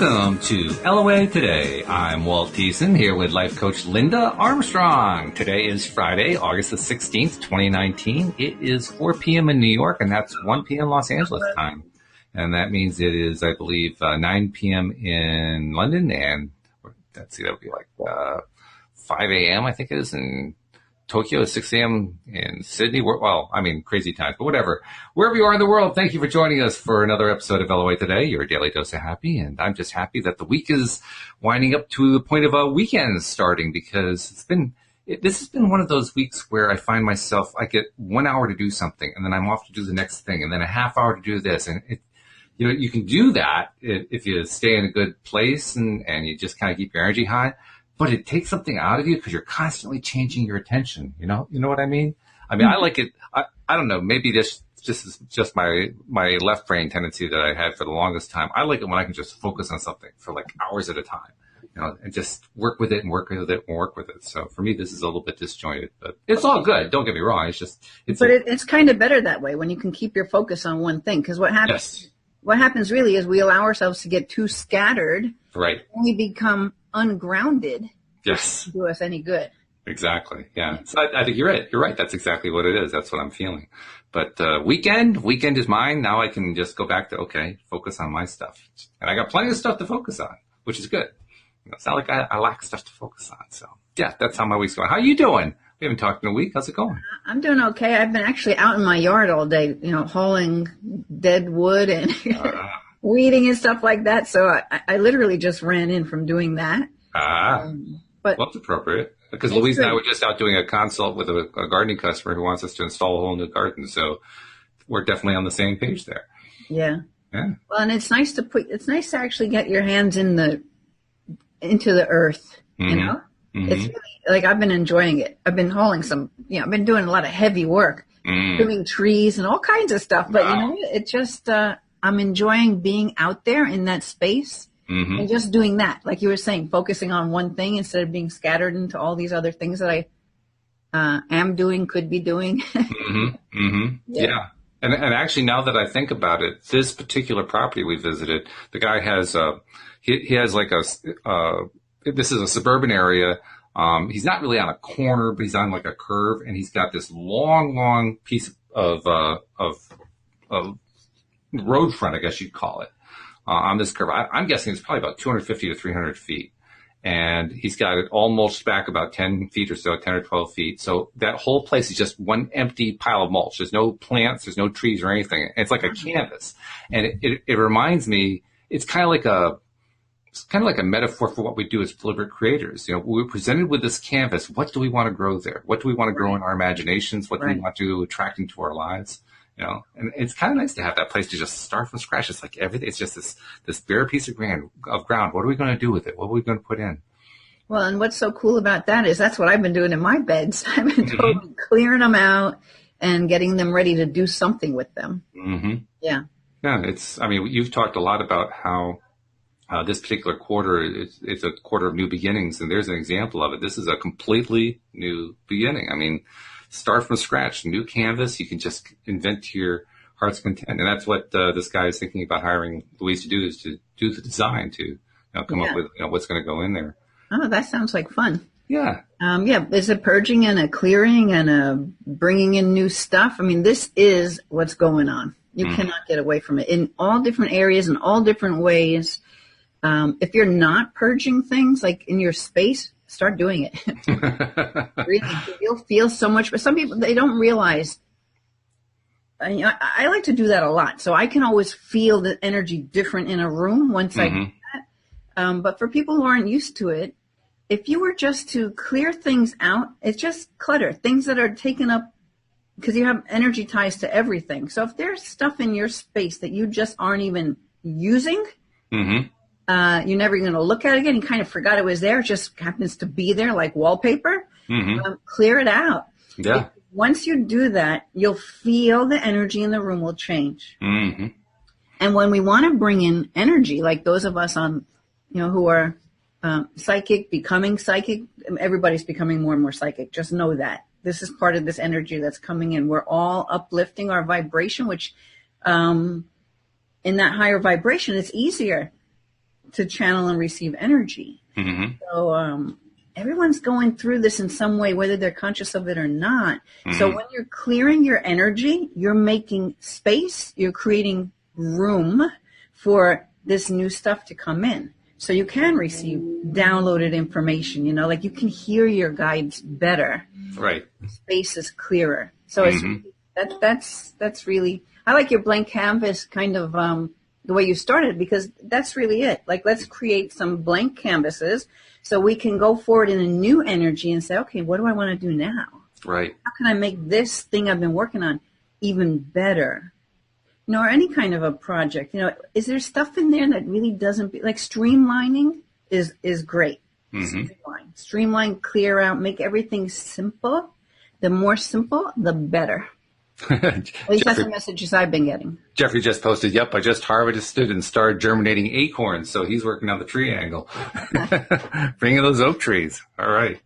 Welcome to LOA Today. I'm Walt Thiessen here with life coach Linda Armstrong. Today is Friday, August the 16th, 2019. It is 4 p.m. in New York, and that's 1 p.m. Los Angeles time. And that means it is, I believe, 9 p.m. in London, and let's see, that would be like 5 a.m., I think it is, in Tokyo, 6 a.m. in Sydney. Well, I mean, crazy times, but whatever. Wherever you are in the world, thank you for joining us for another episode of LOA Today, your daily dose of happy. And I'm just happy that the week is winding up to the point of a weekend starting, because this has been one of those weeks where I find myself, I get 1 hour to do something, and then I'm off to do the next thing, and then a half hour to do this. And you can do that if you stay in a good place and you just kind of keep your energy high. But it takes something out of you because you're constantly changing your attention. You know what I mean? I mean, I like it. I don't know. Maybe this is just my left brain tendency that I had for the longest time. I like it when I can just focus on something for like hours at a time, and just work with it and work with it and work with it. So for me, this is a little bit disjointed, but it's all good. Don't get me wrong. It's kind of better that way when you can keep your focus on one thing. Because what happens really is we allow ourselves to get too scattered. Right. And we become ungrounded. Yes. To do us any good. Exactly. Yeah. So I think you're right. You're right. That's exactly what it is. That's what I'm feeling. But weekend is mine. Now I can just go back to, focus on my stuff. And I got plenty of stuff to focus on, which is good. It's not like I lack stuff to focus on. So yeah, that's how my week's going. How you doing? We haven't talked in a week. How's it going? I'm doing okay. I've been actually out in my yard all day, hauling dead wood and weeding and stuff like that. So I literally just ran in from doing that. But that's appropriate, because Louise and I were just out doing a consult with a gardening customer who wants us to install a whole new garden. So we're definitely on the same page there. Yeah. Well, and it's nice to actually get your hands into the earth, Mm-hmm. It's really, like, I've been enjoying it. I've been hauling I've been doing a lot of heavy work, trimming trees and all kinds of stuff. But, it just, I'm enjoying being out there in that space. Mm-hmm. And just doing that, like you were saying, focusing on one thing instead of being scattered into all these other things that I am doing, could be doing. Mm-hmm. Mm-hmm. Yeah. And actually, now that I think about it, this particular property we visited, the guy has he has like this is a suburban area. He's not really on a corner, but he's on like a curve, and he's got this long piece of road front, I guess you'd call it. On this curve. I'm guessing it's probably about 250 to 300 feet. And he's got it all mulched back about 10 feet or so, 10 or 12 feet. So that whole place is just one empty pile of mulch. There's no plants, there's no trees or anything. It's like a canvas. And it reminds me, it's kind of like a metaphor for what we do as deliberate creators. We're presented with this canvas. What do we want to grow there? What do we want to grow in our imaginations? What do we want to attract into our lives? And it's kind of nice to have that place to just start from scratch. It's like everything. It's just this bare piece of ground. What are we going to do with it? What are we going to put in? Well, and what's so cool about that is that's what I've been doing in my beds. I've been totally clearing them out and getting them ready to do something with them. Mm-hmm. Yeah. Yeah. You've talked a lot about how this particular quarter it's a quarter of new beginnings, and there's an example of it. This is a completely new beginning. Start from scratch, new canvas. You can just invent to your heart's content. And that's what this guy is thinking about hiring Louise to do, is to do the design, to come up with what's going to go in there. Oh, that sounds like fun. Yeah. It's a purging and a clearing and a bringing in new stuff. This is what's going on. You cannot get away from it in all different areas and all different ways. If you're not purging things like in your space, start doing it. Really, you'll feel so much. But some people, they don't realize. I like to do that a lot, so I can always feel the energy different in a room once I do that. But for people who aren't used to it, if you were just to clear things out, it's just clutter, things that are taken up, because you have energy ties to everything. So if there's stuff in your space that you just aren't even using, you're never going to look at it again. You kind of forgot it was there. It just happens to be there like wallpaper. Clear it out. Yeah. Once you do that, you'll feel the energy in the room will change. Mm-hmm. And when we want to bring in energy, like those of us on, who are psychic, becoming psychic, everybody's becoming more and more psychic. Just know that. This is part of this energy that's coming in. We're all uplifting our vibration, which in that higher vibration, it's easier to channel and receive energy. Mm-hmm. So everyone's going through this in some way, whether they're conscious of it or not. Mm-hmm. So when you're clearing your energy, you're making space, you're creating room for this new stuff to come in. So you can receive downloaded information, you know, like you can hear your guides better. Right. Space is clearer. So it's that's really, I like your blank canvas kind of the way you started, because that's really it. Like, let's create some blank canvases so we can go forward in a new energy and say, okay, what do I want to do now? Right. How can I make this thing I've been working on even better? You know, or any kind of a project. You know, is there stuff in there that really doesn't, like streamlining is great. Mm-hmm. Streamline, clear out, make everything simple. The more simple, the better. At least that's the messages I've been getting. Jeffrey just posted, yep, I just harvested and started germinating acorns. So he's working on the tree angle. Bringing those oak trees. All right.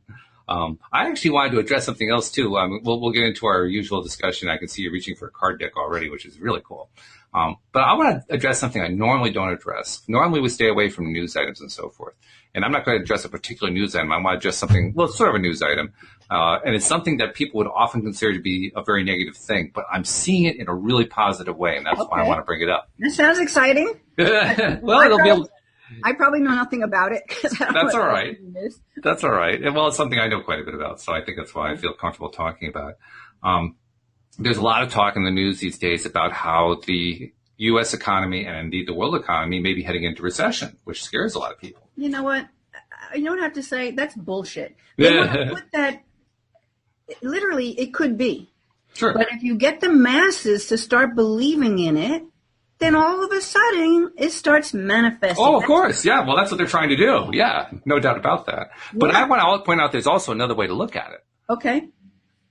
I actually wanted to address something else too. We'll get into our usual discussion. I can see you reaching for a card deck already, which is really cool. But I want to address something I normally don't address. Normally we stay away from news items and so forth. And I'm not going to address a particular news item. I want to address something, well, it's sort of a news item. And it's something that people would often consider to be a very negative thing, but I'm seeing it in a really positive way. And that's why I want to bring it up. That sounds exciting. Well, it'll be able. I probably know nothing about it. That's all right. That's all right. And well, it's something I know quite a bit about, so I think that's why I feel comfortable talking about it. There's a lot of talk in the news these days about how the U.S. economy and indeed the world economy may be heading into recession, which scares a lot of people. You know what? You know what I have to say? That's bullshit. They want to put that, literally, it could be. Sure. But if you get the masses to start believing in it, then all of a sudden it starts manifesting. Oh, of course. Yeah. Well, that's what they're trying to do. Yeah. No doubt about that. But I want to point out there's also another way to look at it. Okay.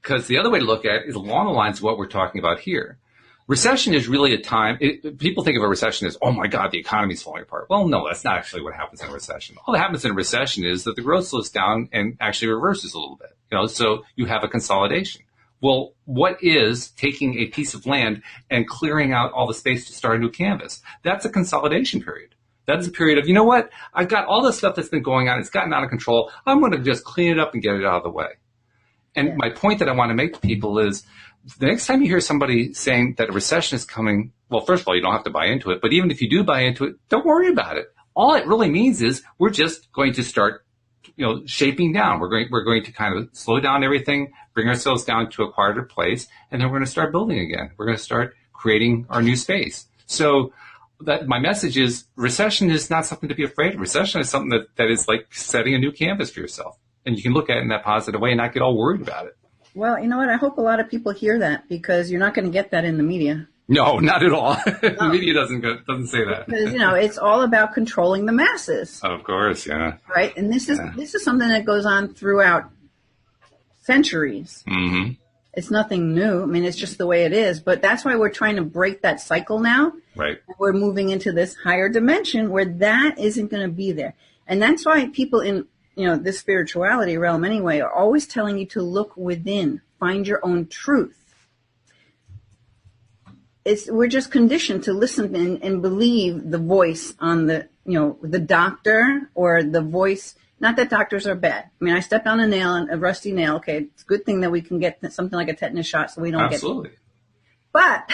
Because the other way to look at it is along the lines of what we're talking about here. Recession is really a time, people think of a recession as, oh my God, the economy's falling apart. Well, no, that's not actually what happens in a recession. All that happens in a recession is that the growth slows down and actually reverses a little bit. You know, so you have a consolidation. Well, what is taking a piece of land and clearing out all the space to start a new canvas? That's a consolidation period. That's a period of, you know what? I've got all this stuff that's been going on. It's gotten out of control. I'm going to just clean it up and get it out of the way. And my point that I want to make to people is the next time you hear somebody saying that a recession is coming, well, first of all, you don't have to buy into it. But even if you do buy into it, don't worry about it. All it really means is we're just going to start, you know, shaping down. We're going to kind of slow down everything, bring ourselves down to a quieter place, and then we're going to start building again. We're going to start creating our new space. So that my message is recession is not something to be afraid of. Recession is something that is like setting a new canvas for yourself. And you can look at it in that positive way and not get all worried about it. Well, you know what? I hope a lot of people hear that, because you're not going to get that in the media. No, not at all. The media doesn't say that. Because, you know, it's all about controlling the masses. Of course, yeah. Right? And this is something that goes on throughout centuries. Mm-hmm. It's nothing new. I mean, it's just the way it is. But that's why we're trying to break that cycle now. Right. We're moving into this higher dimension where that isn't going to be there. And that's why people in, you know, this spirituality realm anyway are always telling you to look within, find your own truth. We're just conditioned to listen and believe the voice on the, you know, the doctor or the voice. Not that doctors are bad. I mean, I stepped on a rusty nail. Okay, it's a good thing that we can get something like a tetanus shot so we don't Absolutely. But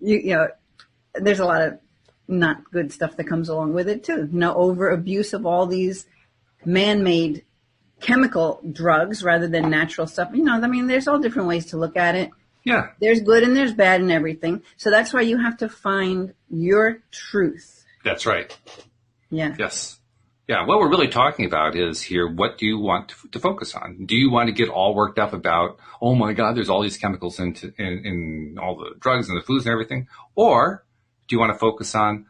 you know, there's a lot of not good stuff that comes along with it too. You know, over abuse of all these man-made chemical drugs rather than natural stuff. You know, I mean, there's all different ways to look at it. Yeah. There's good and there's bad in everything. So that's why you have to find your truth. That's right. Yeah. Yes. Yeah. What we're really talking about is here, what do you want to focus on? Do you want to get all worked up about, oh my God, there's all these chemicals in all the drugs and the foods and everything? Or do you want to focus on,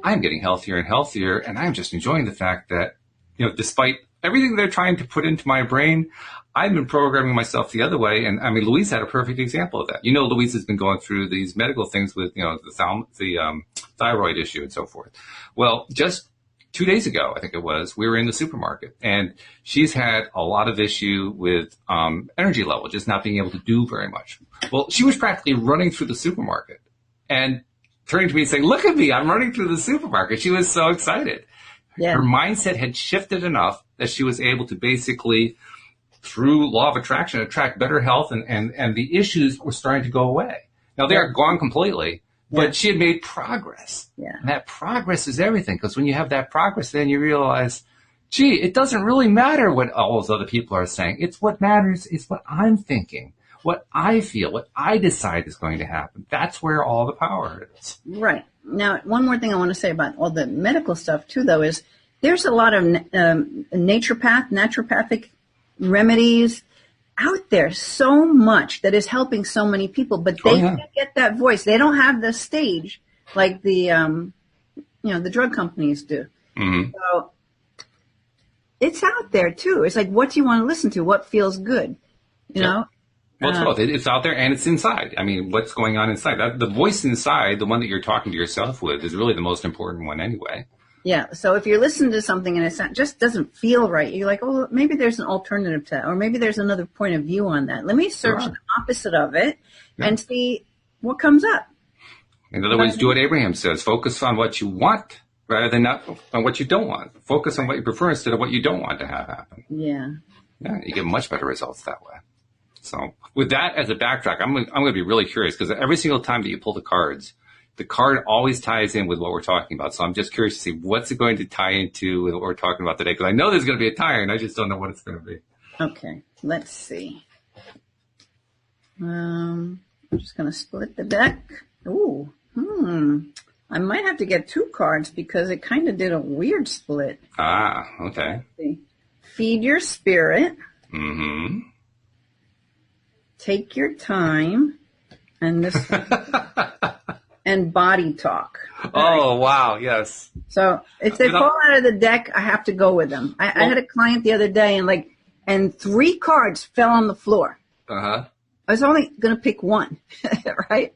I'm getting healthier and healthier, and I'm just enjoying the fact that, you know, despite everything they're trying to put into my brain, I've been programming myself the other way. And I mean, Louise had a perfect example of that. You know, Louise has been going through these medical things with, you know, the thyroid issue and so forth. Well, just 2 days ago, I think it was, we were in the supermarket, and she's had a lot of issue with energy level, just not being able to do very much. Well, she was practically running through the supermarket, and turning to me and saying, "Look at me, I'm running through the supermarket." She was so excited. Yeah. Her mindset had shifted enough that she was able to basically, through law of attraction, attract better health, and the issues were starting to go away. Now, they aren't gone completely, but she had made progress. Yeah. And that progress is everything, because when you have that progress, then you realize, gee, it doesn't really matter what all those other people are saying. It's what matters is what I'm thinking, what I feel, what I decide is going to happen. That's where all the power is. Right. Now, one more thing I want to say about all the medical stuff, too, though, is there's a lot of naturopathic remedies out there, so much that is helping so many people, but they can't get that voice. They don't have the stage like the drug companies do. Mm-hmm. So it's out there, too. It's like, what do you want to listen to? What feels good? You know? Well, it's both. It's out there and it's inside. I mean, what's going on inside? The voice inside, the one that you're talking to yourself with, is really the most important one anyway. Yeah. So if you're listening to something and it just doesn't feel right, you're like, oh, maybe there's an alternative to that, or maybe there's another point of view on that. Let me search the opposite of it and see what comes up. In other words, do what Abraham says. Focus on what you want rather than not on what you don't want. Focus on what you prefer instead of what you don't want to have happen. Yeah. Yeah, you get much better results that way. So with that as a backtrack, I'm going to be really curious, because every single time that you pull the cards, the card always ties in with what we're talking about. So I'm just curious to see what's it going to tie into with what we're talking about today, because I know there's going to be a tie-in. I just don't know what it's going to be. Okay, let's see. I'm just going to split the deck. Ooh, I might have to get 2 cards because it kind of did a weird split. Ah, okay. Let's see. Feed your spirit. Mm-hmm. Take your time, and this and body talk. Oh, wow, yes. So if they fall out of the deck, I have to go with them. I had a client the other day, and 3 cards fell on the floor. Uh-huh. I was only going to pick 1, right?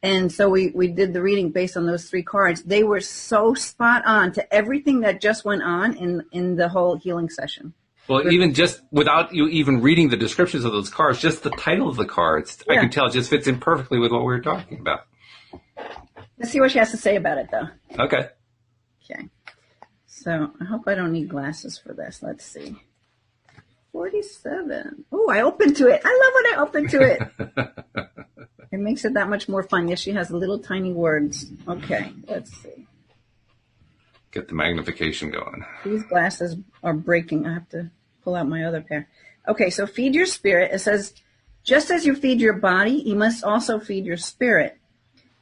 And so we did the reading based on those 3 cards. They were so spot on to everything that just went on in the whole healing session. Well, even just without you even reading the descriptions of those cards, just the title of the cards, I can tell just fits in perfectly with what we were talking about. Let's see what she has to say about it, though. Okay. Okay. So I hope I don't need glasses for this. Let's see. 47. Oh, I opened to it. I love when I open to it. It makes it that much more fun. Yes, she has little tiny words. Okay, let's see. Get the magnification going. These glasses are breaking. I have to pull out my other pair. Okay, so feed your spirit. It says, just as you feed your body, you must also feed your spirit.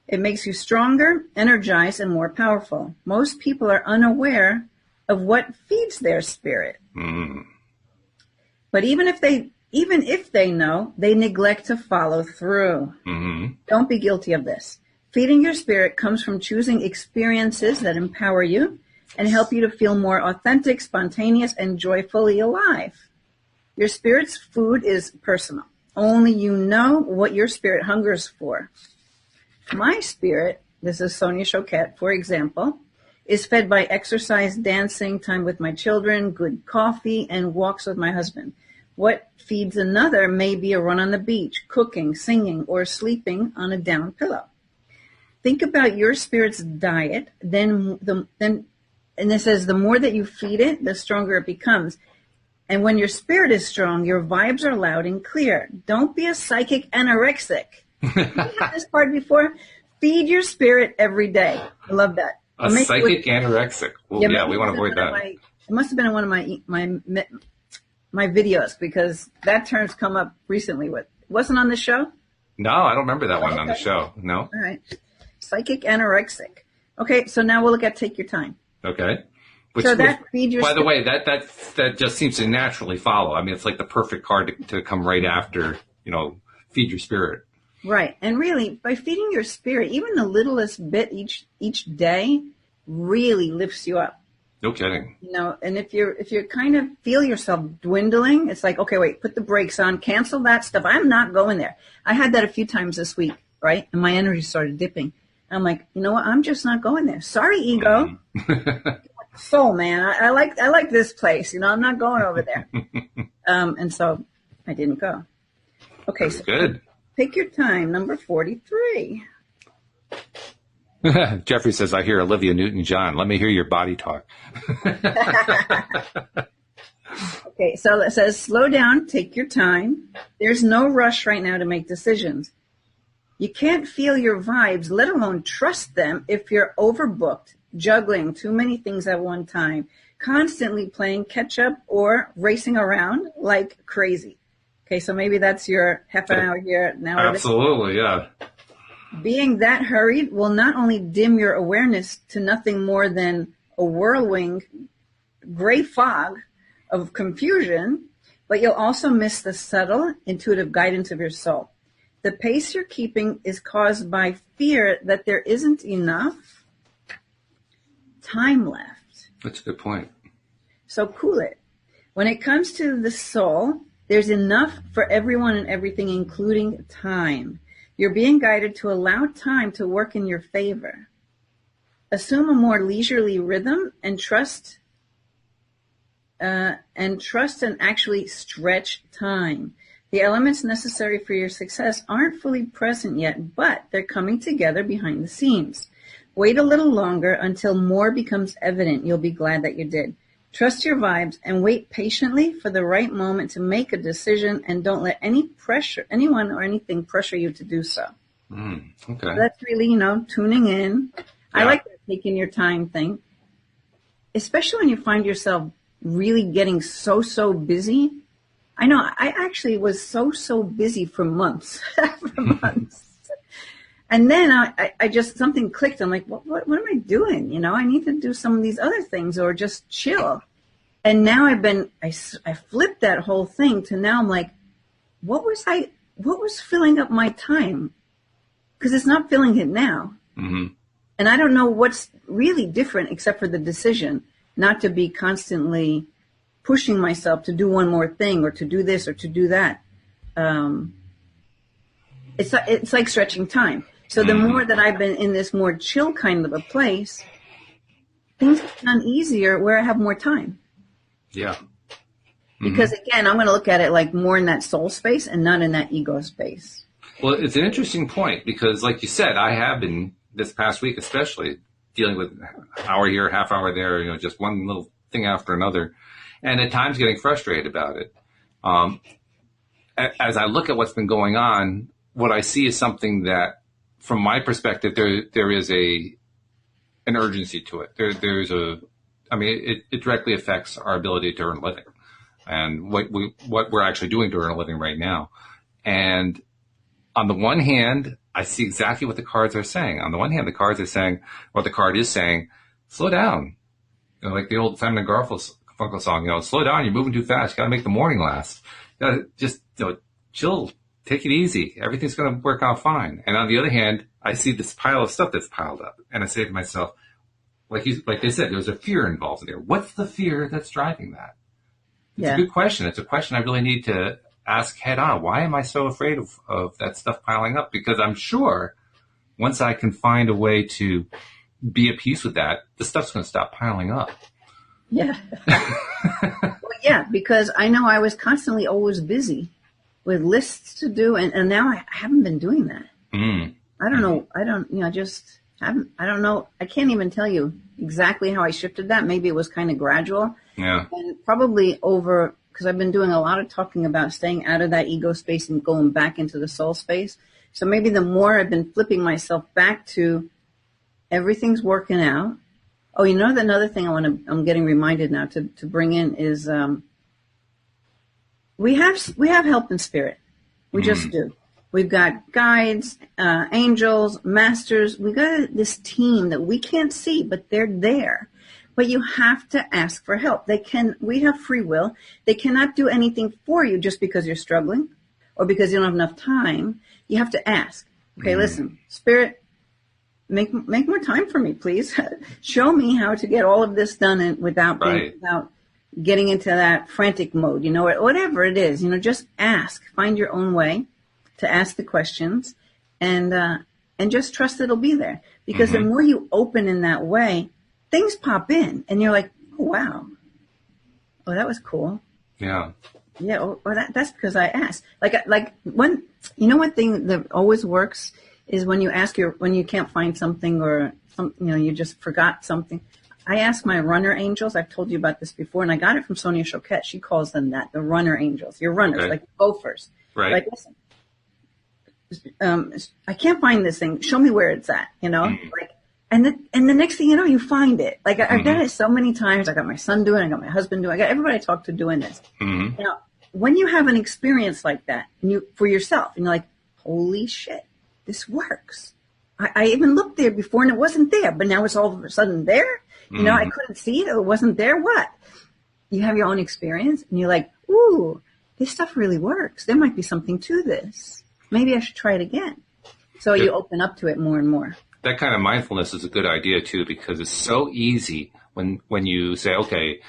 It makes you stronger, energized, and more powerful. Most people are unaware of what feeds their spirit. Mm. But even if they know, they neglect to follow through. Mm-hmm. Don't be guilty of this. Feeding your spirit comes from choosing experiences that empower you and help you to feel more authentic, spontaneous, and joyfully alive. Your spirit's food is personal. Only you know what your spirit hungers for. My spirit, this is Sonia Choquette, for example, is fed by exercise, dancing, time with my children, good coffee, and walks with my husband. What feeds another may be a run on the beach, cooking, singing, or sleeping on a down pillow. Think about your spirit's diet, and it says the more that you feed it, the stronger it becomes. And when your spirit is strong, your vibes are loud and clear. Don't be a psychic anorexic. Have you had this part before? Feed your spirit every day. I love that. A psychic anorexic. Well, yeah, we want to avoid that. It must have been in one of my videos, because that term's come up recently. Wasn't on the show? No, I don't remember that one on the show. No. All right. Psychic anorexic. Okay, so now we'll look at take your time. Okay. Feed your by the way, that just seems to naturally follow. I mean, it's like the perfect card to come right after, feed your spirit. Right. And really, by feeding your spirit, even the littlest bit each day really lifts you up. No kidding. And if you kind of feel yourself dwindling, it's like, okay, wait, put the brakes on, cancel that stuff. I'm not going there. I had that a few times this week, right? And my energy started dipping. I'm like, you know what? I'm just not going there. Sorry, ego. Soul, man. I like this place. I'm not going over there. And so I didn't go. Okay. That's good. Pick your time. Number 43. Jeffrey says, I hear Olivia Newton-John. Let me hear your body talk. Okay, so it says, slow down, take your time. There's no rush right now to make decisions. You can't feel your vibes, let alone trust them if you're overbooked, juggling too many things at one time, constantly playing catch up or racing around like crazy. Okay, so maybe that's your half an hour here now. Absolutely, yeah. Being that hurried will not only dim your awareness to nothing more than a whirlwind gray fog of confusion, but you'll also miss the subtle, intuitive guidance of your soul. The pace you're keeping is caused by fear that there isn't enough time left. That's a good point. So cool it. When it comes to the soul, there's enough for everyone and everything, including time. You're being guided to allow time to work in your favor. Assume a more leisurely rhythm and trust and actually stretch time. The elements necessary for your success aren't fully present yet, but they're coming together behind the scenes. Wait a little longer until more becomes evident. You'll be glad that you did. Trust your vibes and wait patiently for the right moment to make a decision, and don't let anyone or anything pressure you to do so. Okay. So that's really, tuning in. Yeah. I like that taking your time thing, especially when you find yourself really getting so busy. I know I actually was so busy for months, And then I just, something clicked. I'm like, what am I doing? I need to do some of these other things or just chill. And now I flipped that whole thing to now I'm like, what was filling up my time? Because it's not filling it now. Mm-hmm. And I don't know what's really different except for the decision not to be constantly pushing myself to do one more thing or to do this or to do that. It's like stretching time. So the more that I've been in this more chill kind of a place, things have done easier where I have more time. Yeah. Because again, I'm going to look at it like more in that soul space and not in that ego space. Well, it's an interesting point because, like you said, I have been this past week, especially dealing with hour here, half hour there, just one little thing after another, and at times getting frustrated about it. As I look at what's been going on, what I see is something that, from my perspective, there is an urgency to it. It directly affects our ability to earn a living and what we're actually doing to earn a living right now. And on the one hand, I see exactly what the cards are saying. On the one hand, the cards are saying, what the card is saying, slow down. Like the old Simon & Garfunkel song, slow down, you're moving too fast. You got to make the morning last. You got to just, chill. Take it easy. Everything's going to work out fine. And on the other hand, I see this pile of stuff that's piled up. And I say to myself, like they said, there's a fear involved in there. What's the fear that's driving that? It's a good question. It's a question I really need to ask head on. Why am I so afraid of that stuff piling up? Because I'm sure once I can find a way to be at peace with that, the stuff's going to stop piling up. Yeah. Well, yeah, because I know I was constantly always busy with lists to do, and now I haven't been doing that. I don't know. I don't know. I can't even tell you exactly how I shifted that. Maybe it was kind of gradual. Yeah. And probably because I've been doing a lot of talking about staying out of that ego space and going back into the soul space. So maybe the more I've been flipping myself back to everything's working out. Oh, another thing I'm getting reminded now to bring in is, we have help in spirit. We just do. We've got guides, angels, masters. We've got this team that we can't see, but they're there. But you have to ask for help. We have free will. They cannot do anything for you just because you're struggling or because you don't have enough time. You have to ask. Okay, listen, spirit, make more time for me, please. Show me how to get all of this done without getting into that frantic mode, or whatever it is. Just ask. Find your own way to ask the questions, and just trust it'll be there. Because the more you open in that way, things pop in, and you're like, oh, wow, oh, that was cool. Yeah. Yeah, or that's because I asked. Like one thing that always works is when you can't find something or you just forgot something. I ask my runner angels. I've told you about this before, and I got it from Sonia Choquette. She calls them that, the runner angels. Your runners, like gophers. Right. Like, listen, I can't find this thing. Show me where it's at, like, and the next thing you know, you find it. Like, I've done it so many times. I got my son doing it. I got my husband doing it. I got everybody I talk to doing this. Now, when you have an experience like that for yourself, and you're like, holy shit, this works. I even looked there before and it wasn't there, but now it's all of a sudden there. I couldn't see it. It wasn't there. What? You have your own experience and you're like, ooh, this stuff really works. There might be something to this. Maybe I should try it again. So you open up to it more and more. That kind of mindfulness is a good idea too, because it's so easy when you say, okay,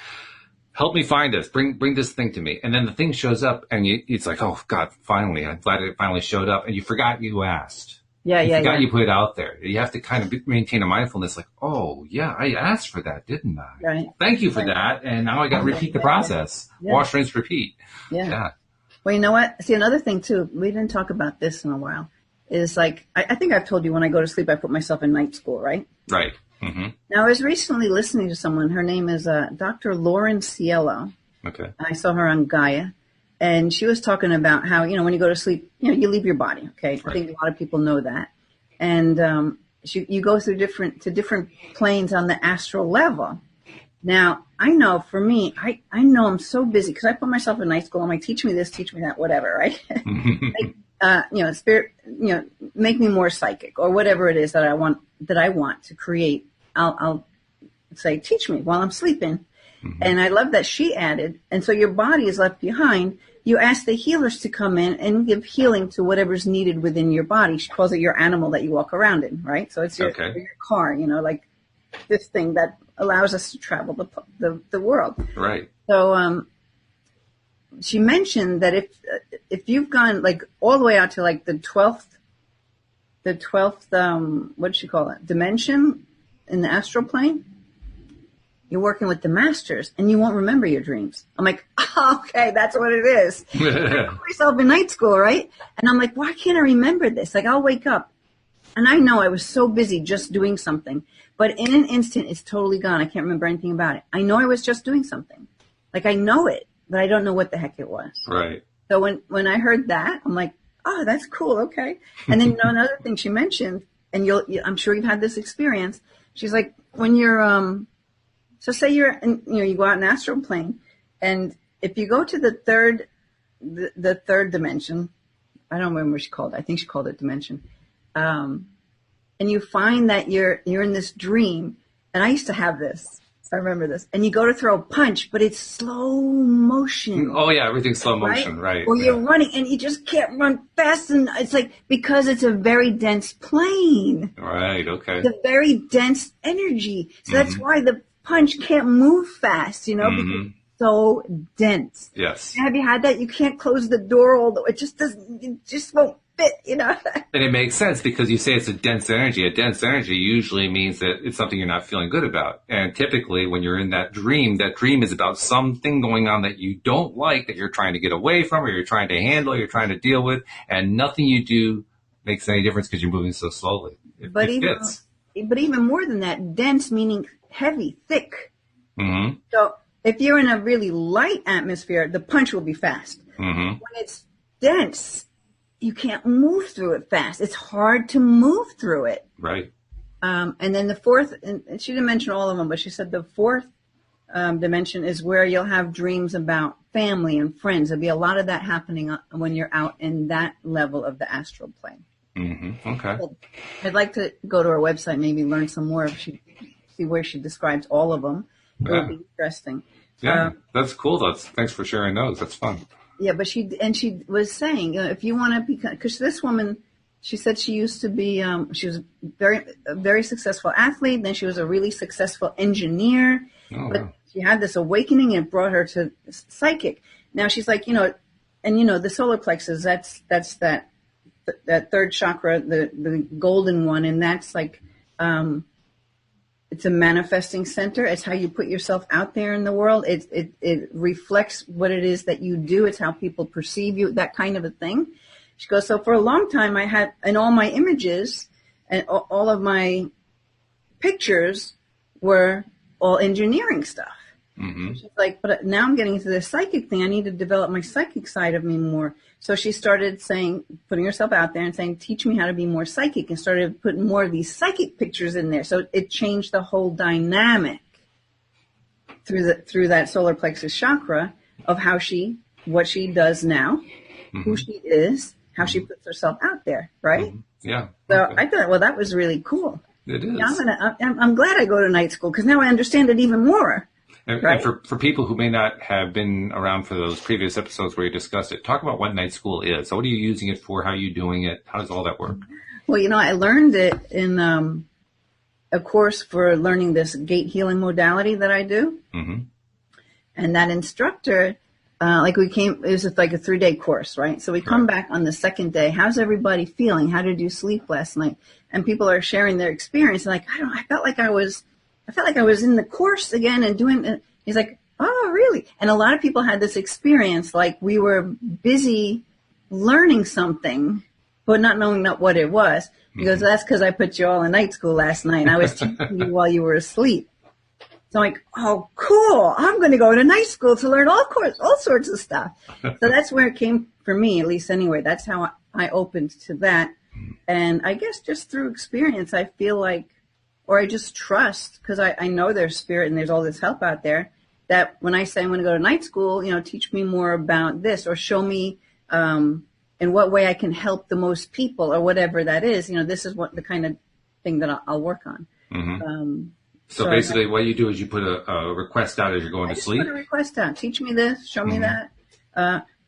help me find this, bring this thing to me. And then the thing shows up and it's like, oh God, finally, I'm glad it finally showed up. And you forgot you asked. You forgot you put it out there. You have to kind of maintain a mindfulness like, oh yeah, I asked for that, didn't I? Right. Thank you for that. And now I got to repeat the process. Yeah. Wash, rinse, repeat. Yeah. Well, you know what? See, another thing too, we didn't talk about this in a while, is like, I think I've told you when I go to sleep, I put myself in night school, right? Right. Now, I was recently listening to someone. Her name is Dr. Lauren Cielo. Okay. I saw her on Gaia. And she was talking about how, when you go to sleep, you leave your body. Okay. Right. I think a lot of people know that. And you go through different planes on the astral level. Now, I know for me, I know I'm so busy because I put myself in night school. I'm like, teach me this, teach me that, whatever, right? Spirit, make me more psychic or whatever it is that I want to create. I'll say, teach me while I'm sleeping. And I love that she added, and so your body is left behind. You ask the healers to come in and give healing to whatever's needed within your body. She calls it your animal that you walk around in, right? So it's your car, like this thing that allows us to travel the world. Right. So she mentioned that if you've gone like all the way out to like the 12th, what did she call it? Dimension in the astral plane. You're working with the masters and you won't remember your dreams. I'm like, oh, okay, that's what it is. I put myself in night school, right? And I'm like, why can't I remember this? Like, I'll wake up and I know I was so busy just doing something, but in an instant, it's totally gone. I can't remember anything about it. I know I was just doing something. Like, I know it, but I don't know what the heck it was. Right. So when I heard that, I'm like, oh, that's cool. Okay. And then another thing she mentioned, and I'm sure you've had this experience. She's like, when you're, so say you go out in astral plane, and if you go to the third dimension, I don't remember what she called it. I think she called it dimension. And you find that you're in this dream, and I used to have this. I remember this. And you go to throw a punch, but it's slow motion. Oh yeah, everything's slow motion, right? Or you're running and you just can't run fast, and it's like because it's a very dense plane. Right. Okay. It's a very dense energy, so that's why the punch can't move fast, because it's so dense. Yes. Have you had that? You can't close the door, although it just won't fit, And it makes sense because you say it's a dense energy. A dense energy usually means that it's something you're not feeling good about. And typically when you're in that dream is about something going on that you don't like, that you're trying to get away from, or you're trying to handle, or you're trying to deal with, and nothing you do makes any difference because you're moving so slowly. It fits. But even more than that, dense meaning heavy, thick. So if you're in a really light atmosphere, the punch will be fast. When it's dense, you can't move through it fast. It's hard to move through it. Right. And then the fourth, and she didn't mention all of them, but she said the fourth dimension is where you'll have dreams about family and friends. There'll be a lot of that happening when you're out in that level of the astral plane. Okay. So I'd like to go to her website, maybe learn some more. See where she describes all of them. It would be interesting. Yeah, that's cool. Thanks for sharing those. That's fun. Yeah, but she was saying, if you want to become, because this woman, she said she used to be, she was a very successful athlete. Then she was a really successful engineer. But she had this awakening and it brought her to psychic. Now she's like, the solar plexus, that's that third chakra, the golden one. And that's like, it's a manifesting center. It's how you put yourself out there in the world. It reflects what it is that you do. It's how people perceive you, that kind of a thing. She goes, so for a long time I had, and all my images and all of my pictures were all engineering stuff. Mm-hmm. She's like, but now I'm getting into this psychic thing. I need to develop my psychic side of me more. So she started saying, putting herself out there and saying, teach me how to be more psychic, and started putting more of these psychic pictures in there. So it changed the whole dynamic through that solar plexus chakra of what she does now, mm-hmm. who she is, how she puts herself out there, right? Mm-hmm. Yeah. So I thought, well, that was really cool. It is. Yeah, I'm glad I go to night school, because now I understand it even more. And for people who may not have been around for those previous episodes where you discussed it, talk about what night school is. So what are you using it for? How are you doing it? How does all that work? Well, I learned it in a course for learning this gate healing modality that I do. Mm-hmm. And that instructor, it was like a 3-day course, right? So we come back on the second day. How's everybody feeling? How did you sleep last night? And people are sharing their experience. And I felt like I was in the course again and doing it. He's like, oh, really? And a lot of people had this experience, like we were busy learning something, but not knowing what it was. He goes, that's because I put you all in night school last night, and I was teaching you while you were asleep. So I'm like, oh, cool. I'm going to go to night school to learn all sorts of stuff. So that's where it came for me, at least anyway. That's how I opened to that. And I guess just through experience, I feel like, or I just trust, because I know there's spirit and there's all this help out there, that when I say I'm going to go to night school, teach me more about this, or show me in what way I can help the most people, or whatever that is. This is what the kind of thing that I'll work on. Mm-hmm. So basically what you do is you put a request out as you're going to sleep? Put a request out. Teach me this, show me that.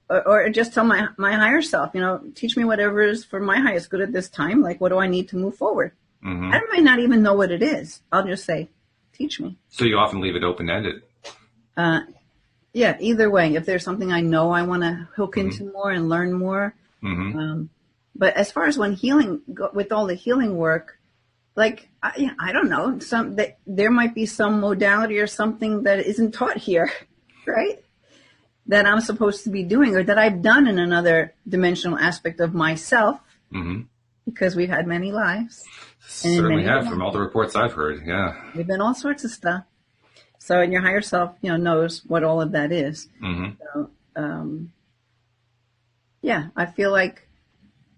Or just tell my higher self, teach me whatever is for my highest good at this time. Like, what do I need to move forward? Mm-hmm. I might not even know what it is. I'll just say, teach me. So you often leave it open-ended? Yeah, either way. If there's something I know I want to hook into more and learn more. Mm-hmm. But as far as with all the healing work, like, I don't know, there might be some modality or something that isn't taught here, right? That I'm supposed to be doing, or that I've done in another dimensional aspect of myself, because we've had many lives. Certainly have, from all the reports I've heard, yeah. We've been all sorts of stuff. So, and your higher self, knows what all of that is. Mm-hmm. So, yeah, I feel like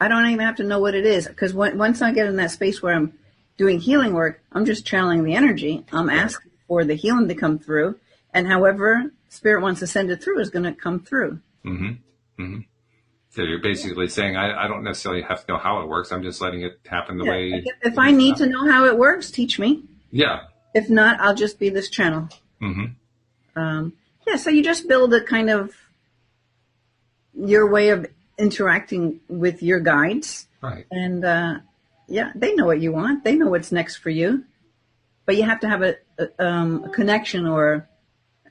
I don't even have to know what it is, because once I get in that space where I'm doing healing work, I'm just channeling the energy. I'm asking for the healing to come through, and however Spirit wants to send it through is going to come through. Mm-hmm. Mm-hmm. So you're basically saying, I don't necessarily have to know how it works. I'm just letting it happen the way. If I need to know how it works, teach me. Yeah. If not, I'll just be this channel. Mm-hmm. So you just build a kind of your way of interacting with your guides. Right. And, they know what you want. They know what's next for you. But you have to have a connection or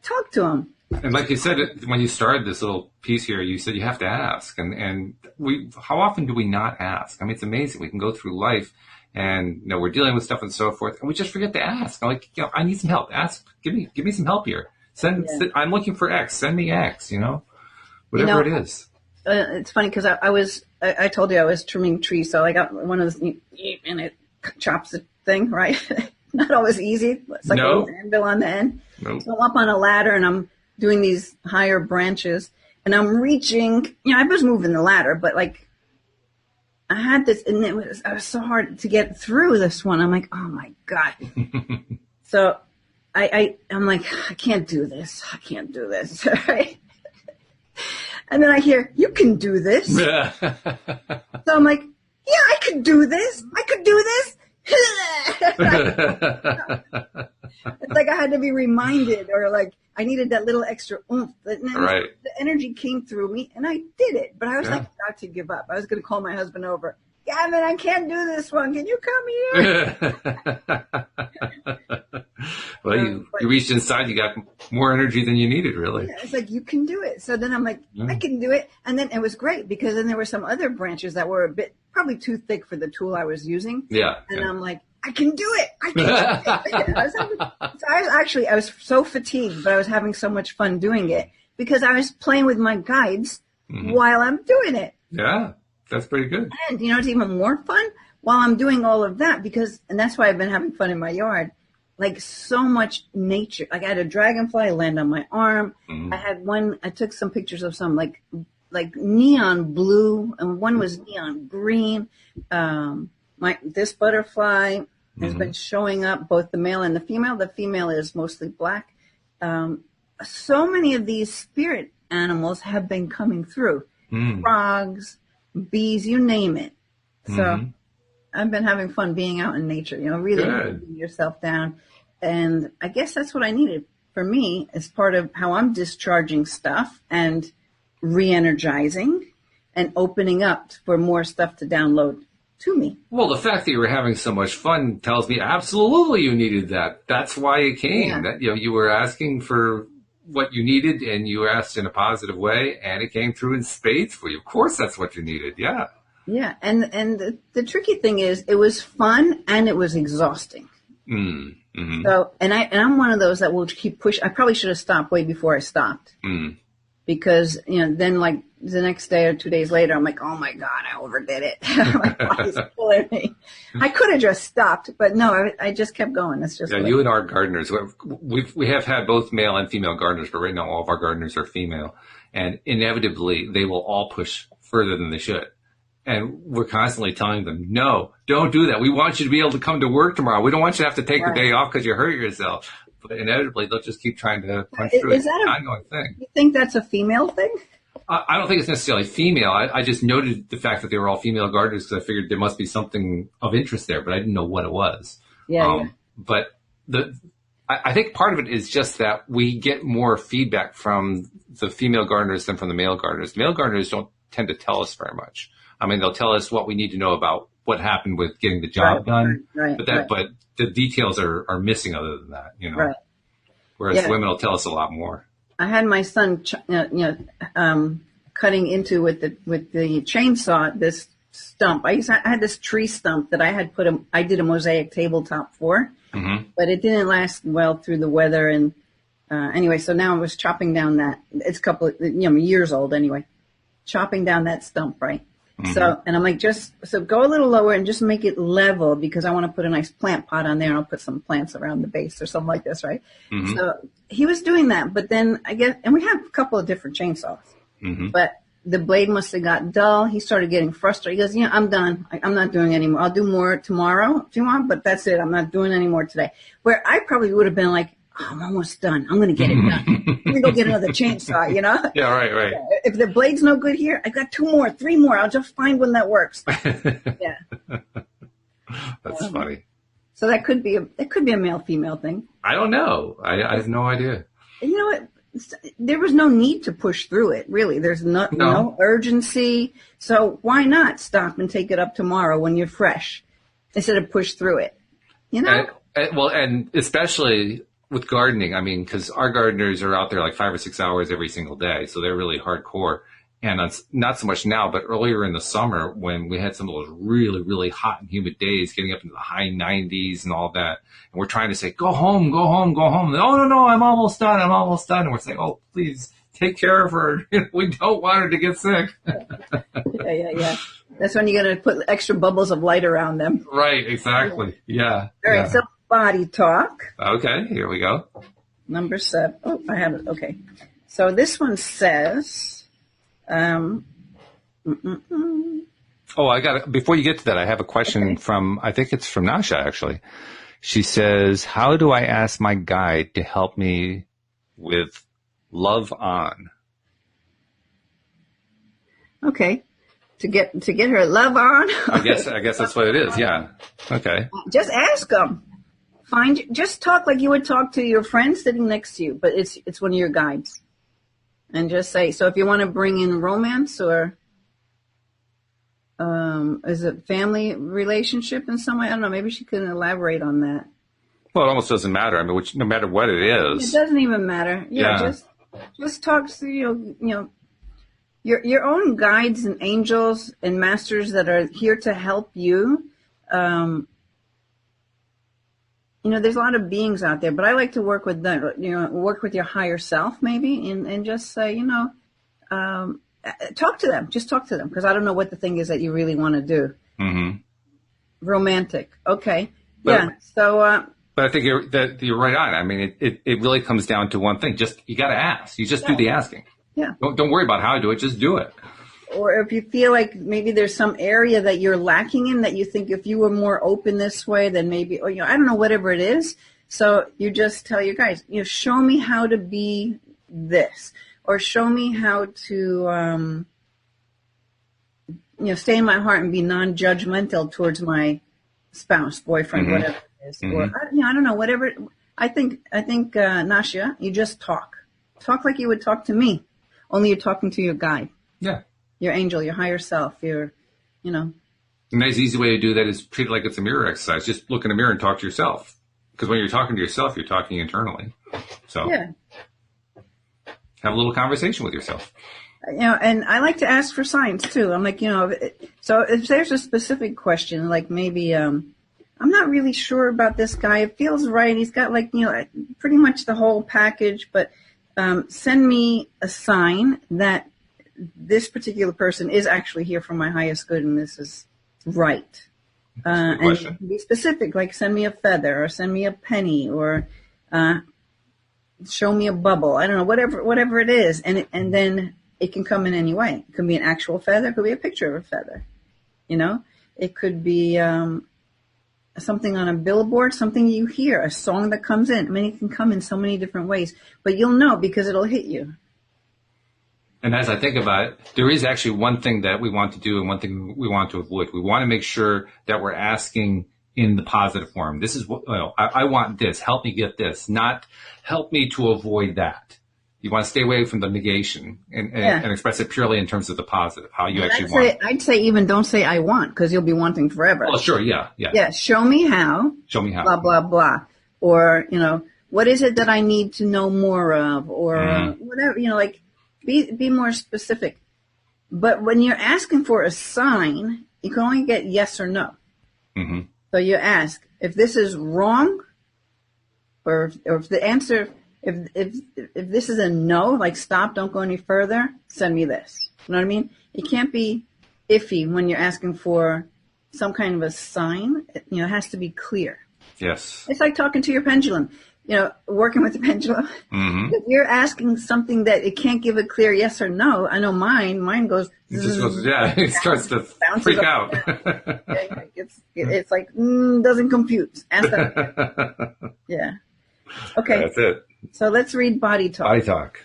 talk to them. And like you said, when you started this little piece here, you said you have to ask. And how often do we not ask? I mean, it's amazing. We can go through life and, we're dealing with stuff and so forth, and we just forget to ask. I'm like, I need some help. Ask, give me some help here. I'm looking for X. Send me X, whatever it is. It's funny because I told you I was trimming trees. So I got one of those, and it chops the thing, right? Not always easy. It's like an anvil on the end. Nope. So I'm up on a ladder and I'm doing these higher branches, and I'm reaching, I was moving the ladder, but like I had this, and it was so hard to get through this one. I'm like, oh my God. So I'm like, I can't do this. Right? And then I hear, you can do this. So I'm like, yeah, I could do this. It's like I had to be reminded, or like I needed that little extra oomph. And then right. The energy came through me, and I did it. But I was like about to give up. I was going to call my husband over. Yeah, man, I can't do this one. Can you come here? Well, you reached inside. You got more energy than you needed, really. Yeah, it's like, you can do it. So then I'm like, I can do it. And then it was great, because then there were some other branches that were probably too thick for the tool I was using. Yeah. And I'm like, I can do it. I was so fatigued, but I was having so much fun doing it, because I was playing with my guides while I'm doing it. Yeah. That's pretty good. And you know, it's even more fun while I'm doing all of that and that's why I've been having fun in my yard. Like so much nature. Like I had a dragonfly land on my arm. I took some pictures of some like neon blue, and one was neon green. This butterfly has been showing up, both the male and the female. The female is mostly black. So many of these spirit animals have been coming through. Frogs, bees, you name it. So I've been having fun being out in nature, you know, really putting yourself down. And I guess that's what I needed for me as part of how I'm discharging stuff and re-energizing and opening up for more stuff to download to me. Well, the fact that you were having so much fun tells me absolutely you needed that. That's why it came. Yeah. That, you know, you were asking for what you needed, and you asked in a positive way, and it came through in spades for you. Of course, that's what you needed. Yeah. Yeah, and the tricky thing is, it was fun and it was exhausting. So, and I'm one of those that will keep pushing. I probably should have stopped way before I stopped, because you know, then like the next day or 2 days later, I'm like, oh my God, I overdid it. My body's pulling me. I could have just stopped, but no, I just kept going. That's just you and our gardeners. We have had both male and female gardeners, but right now all of our gardeners are female, and inevitably they will all push further than they should. And we're constantly telling them, no, don't do that. We want you to be able to come to work tomorrow. We don't want you to have to take the day off because you hurt yourself. But inevitably, they'll just keep trying to punch through it. Is that an ongoing thing? You think that's a female thing? I don't think it's necessarily female. I just noted the fact that they were all female gardeners because I figured there must be something of interest there, but I didn't know what it was. But I think part of it is just that we get more feedback from the female gardeners than from the male gardeners. The male gardeners don't tend to tell us very much. I mean, they'll tell us what we need to know about what happened with getting the job done, but the details are missing other than that, you know. Whereas women will tell us a lot more. I had my son, cutting into with the chainsaw this stump. I had this tree stump that I had I did a mosaic tabletop for, but it didn't last well through the weather. And anyway, so now I was chopping down that. It's a couple of years old anyway. Chopping down that stump, right? So, and I'm like, so go a little lower and just make it level, because I want to put a nice plant pot on there, and I'll put some plants around the base or something like this, right? So he was doing that, but then and we have a couple of different chainsaws, but the blade must have got dull. He started getting frustrated. He goes, I'm done. I'm not doing anymore. I'll do more tomorrow if you want, but that's it. I'm not doing any more today. Where I probably would have been like, I'm almost done. I'm going to get it done. I'm going to go get another chainsaw, you know? Yeah, right. If the blade's no good here, I got 2 more, 3 more. I'll just find one that works. Yeah. That's funny. So that could be a male-female thing. I don't know. I have no idea. And you know what? There was no need to push through it, really. There's no urgency. So why not stop and take it up tomorrow when you're fresh instead of push through it? You know? And especially with gardening, I mean, because our gardeners are out there like 5 or 6 hours every single day, so they're really hardcore. And it's not so much now, but earlier in the summer when we had some of those really, really hot and humid days, getting up into the high 90s and all that, and we're trying to say, go home. Oh, no, I'm almost done. And we're saying, oh, please take care of her. We don't want her to get sick. Yeah. That's when you're going to put extra bubbles of light around them. Right, exactly. Yeah. All right, so body talk. Okay, here we go. Number 7. Oh, I have it. Okay. So this one says, Oh, I got it. Before you get to that, I have a question from, I think it's from Nasha, actually. She says, how do I ask my guide to help me with love on? Okay. To get her love on? I guess that's what it is. Yeah. Okay. Just ask them. Just talk like you would talk to your friend sitting next to you, but it's one of your guides. And just say, so if you want to bring in romance or is it family relationship in some way? I don't know. Maybe she could elaborate on that. Well, it almost doesn't matter. I mean, no matter what it is. It doesn't even matter. Yeah. Just talk to, your own guides and angels and masters that are here to help you. There's a lot of beings out there, but I like to work with them, work with your higher self maybe, and just say, talk to them. Just talk to them, because I don't know what the thing is that you really want to do. Mm-hmm. Romantic. Okay. Yeah. So. But I think you're right on. I mean, it really comes down to one thing. Just, you got to ask. You just do the asking. Yeah. Don't worry about how to do it. Just do it. Or if you feel like maybe there's some area that you're lacking in, that you think if you were more open this way, then maybe, or, I don't know, whatever it is. So you just tell your guys, show me how to be this, or show me how to, stay in my heart and be non-judgmental towards my spouse, boyfriend, whatever it is. Or, I don't know, whatever. I think, Nasha, you just talk. Talk like you would talk to me, only you're talking to your guide. Yeah. Your angel, your higher self, A nice, easy way to do that is treat it like it's a mirror exercise. Just look in a mirror and talk to yourself. Because when you're talking to yourself, you're talking internally. So have a little conversation with yourself. And I like to ask for signs too. I'm like, so if there's a specific question, like maybe, I'm not really sure about this guy. It feels right. He's got pretty much the whole package, but, send me a sign that this particular person is actually here for my highest good, and this is right. And be specific, like send me a feather, or send me a penny, or show me a bubble. I don't know, whatever it is, and then it can come in any way. It could be an actual feather. It could be a picture of a feather. It could be something on a billboard, something you hear, a song that comes in. I mean, it can come in so many different ways, but you'll know because it'll hit you. And as I think about it, there is actually one thing that we want to do and one thing we want to avoid. We want to make sure that we're asking in the positive form. This is what, I want this. Help me get this. Not help me to avoid that. You want to stay away from the negation and express it purely in terms of the positive, how you actually want. I'd say even don't say I want, because you'll be wanting forever. Oh, sure. Yeah. Yeah. Show me how. Show me how. Blah, blah, blah. Or, what is it that I need to know more of? Or whatever, be more specific. But when you're asking for a sign, you can only get yes or no. Mm-hmm. So you ask if this is wrong, or if the answer, if this is a no, like stop, don't go any further, send me this. You know what I mean? It can't be iffy when you're asking for some kind of a sign. It has to be clear. Yes. It's like talking to your pendulum. Working with the pendulum. Mm-hmm. If you're asking something that it can't give a clear yes or no, I know mine goes. It just goes, it starts to freak out. It's like, doesn't compute. Ask that. Yeah. Okay. That's it. So let's read body talk. Body talk.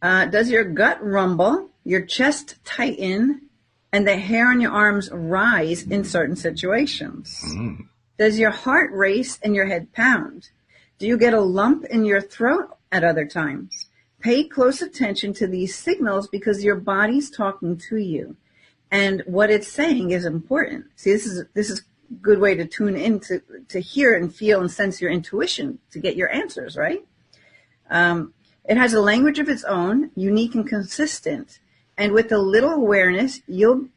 Does your gut rumble, your chest tighten, and the hair on your arms rise in certain situations? Mm. Does your heart race and your head pound? Do you get a lump in your throat at other times? Pay close attention to these signals, because your body's talking to you, and what it's saying is important. See, this is a good way to tune in to hear and feel and sense your intuition to get your answers, right? It has a language of its own, unique and consistent, and with a little awareness, you'll